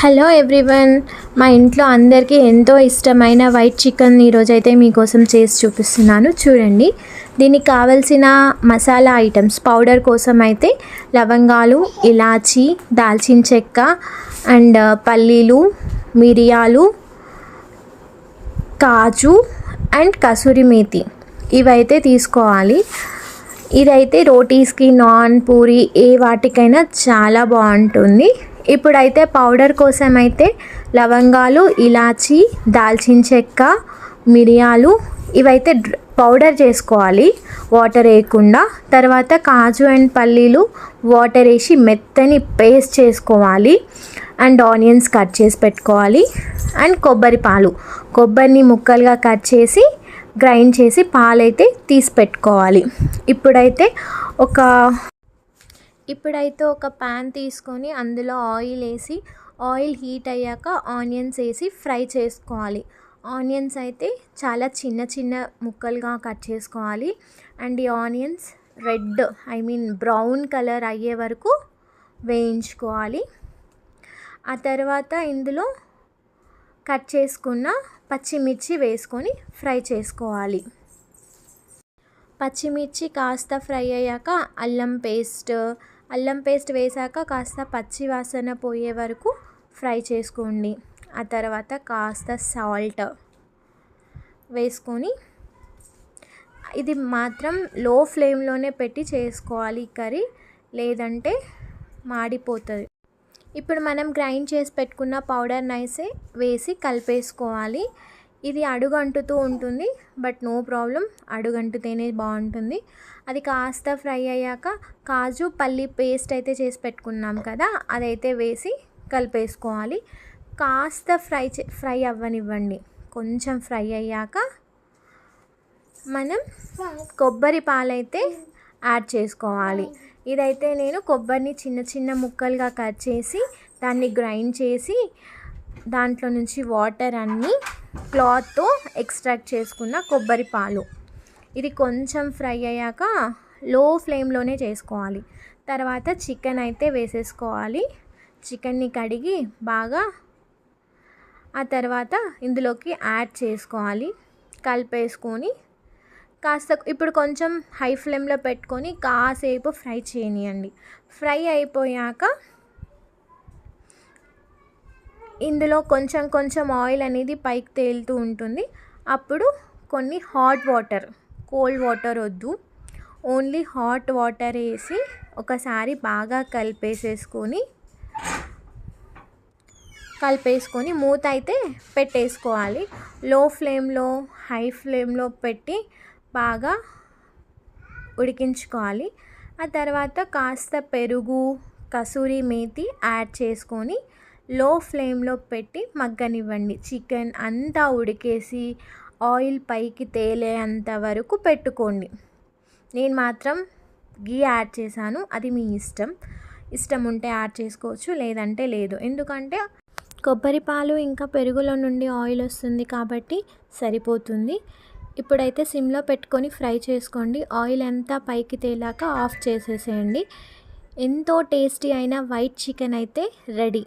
Hello everyone, మా ఇంట్లో అందరికీ ఎంతో ఇష్టమైన వైట్ చికెన్ ఈరోజైతే మీకోసం చేసి చూపిస్తున్నాను. చూడండి, దీనికి కావలసిన మసాలా ఐటమ్స్ పౌడర్ కోసం అయితే లవంగాలు, ఇలాచి, దాల్చిన చెక్క అండ్ పల్లీలు, మిరియాలు, కాజు అండ్ కసూరి మేతి ఇవైతే తీసుకోవాలి. ఇదైతే రోటీస్కి, నాన్, పూరి ఏ వాటికైనా చాలా బాగుంటుంది. ఇప్పుడైతే పౌడర్ కోసం అయితే లవంగాలు, ఇలాచి, దాల్చిన చెక్క, మిరియాలు ఇవైతే పౌడర్ చేసుకోవాలి వాటర్ వేయకుండా. తర్వాత కాజు అండ్ పల్లీలు వాటర్ వేసి మెత్తని పేస్ట్ చేసుకోవాలి. అండ్ ఆనియన్స్ కట్ చేసి పెట్టుకోవాలి. అండ్ కొబ్బరిని ముక్కలుగా కట్ చేసి గ్రైండ్ చేసి పాలైతే తీసి పెట్టుకోవాలి. ఇప్పుడైతే ఒక ప్యాన్ తీసుకొని అందులో ఆయిల్ వేసి, ఆయిల్ హీట్ అయ్యాక ఆనియన్స్ వేసి ఫ్రై చేసుకోవాలి. ఆనియన్స్ అయితే చాలా చిన్న చిన్న ముక్కలుగా కట్ చేసుకోవాలి. అండ్ ఈ ఆనియన్స్ బ్రౌన్ కలర్ అయ్యే వరకు వేయించుకోవాలి. ఆ తర్వాత ఇందులో కట్ చేసుకున్న పచ్చిమిర్చి వేసుకొని ఫ్రై చేసుకోవాలి. పచ్చిమిర్చి కాస్త ఫ్రై అయ్యాక అల్లం పేస్ట్ వేసాక కాస్త పచ్చి వాసన పోయే వరకు ఫ్రై చేసుకోండి. ఆ తర్వాత కాస్త సాల్ట్ వేసుకొని, ఇది మాత్రం లో ఫ్లేమ్లోనే పెట్టి చేసుకోవాలి కర్రీ, లేదంటే మాడిపోతుంది. ఇప్పుడు మనం గ్రైండ్ చేసి పెట్టుకున్న పౌడర్ నైసే వేసి కలిపేసుకోవాలి. ఇది అడుగంటుతూ ఉంటుంది, బట్ నో ప్రాబ్లం, అడుగంటుతేనే బాగుంటుంది. అది కాస్త ఫ్రై అయ్యాక కాజు పల్లి పేస్ట్ అయితే చేసి పెట్టుకున్నాం కదా, అదైతే వేసి కలిపేసుకోవాలి. కాస్త ఫ్రై అవ్వనివ్వండి. కొంచెం ఫ్రై అయ్యాక మనం కొబ్బరి పాలైతే యాడ్ చేసుకోవాలి. ఇదైతే నేను కొబ్బరిని చిన్న చిన్న ముక్కలుగా కట్ చేసి దాన్ని గ్రైండ్ చేసి దాంట్లో నుంచి వాటర్ అన్నీ క్లాత్తో ఎక్స్ట్రాక్ట్ చేసుకున్న కొబ్బరి పాలు. ఇది కొంచెం ఫ్రై అయ్యాక లో ఫ్లేమ్లోనే చేసుకోవాలి. తర్వాత చికెన్ అయితే వేసేసుకోవాలి. చికెన్ని కడిగి బాగా ఆ తర్వాత ఇందులోకి యాడ్ చేసుకోవాలి. కలిపేసుకొని ఇప్పుడు కొంచెం హై ఫ్లేమ్లో పెట్టుకొని కాసేపు ఫ్రై చేయనియండి. ఫ్రై అయిపోయాక ఇందులో కొంచెం కొంచెం ఆయిల్ అనేది పైకి తేలుతూ ఉంటుంది. అప్పుడు కొన్ని కోల్డ్ వాటర్ వద్దు, ఓన్లీ హాట్ వాటర్ వేసి ఒకసారి బాగా కలిపేసుకొని మూత అయితే పెట్టేసుకోవాలి. లో ఫ్లేమ్లో, హై ఫ్లేమ్లో పెట్టి బాగా ఉడికించుకోవాలి. ఆ తర్వాత కాస్త పెరుగు, కసూరి మేతి యాడ్ చేసుకొని లో ఫ్లేమ్లో పెట్టి మగ్గనివ్వండి. చికెన్ అంతా ఉడికేసి ఆయిల్ పైకి తేలేంత వరకు పెట్టుకోండి. నేను మాత్రం గీ యాడ్ చేశాను, అది మీ ఇష్టం ఉంటే యాడ్ చేసుకోవచ్చు, లేదంటే లేదు. ఎందుకంటే కొబ్బరి పాలు ఇంకా పెరుగులో నుండి ఆయిల్ వస్తుంది కాబట్టి సరిపోతుంది. ఇప్పుడైతే సిమ్లో పెట్టుకొని ఫ్రై చేసుకోండి. ఆయిల్ అంతా పైకి తేలాక ఆఫ్ చేసేసేయండి. ఎంతో టేస్టీ అయిన వైట్ చికెన్ అయితే రెడీ.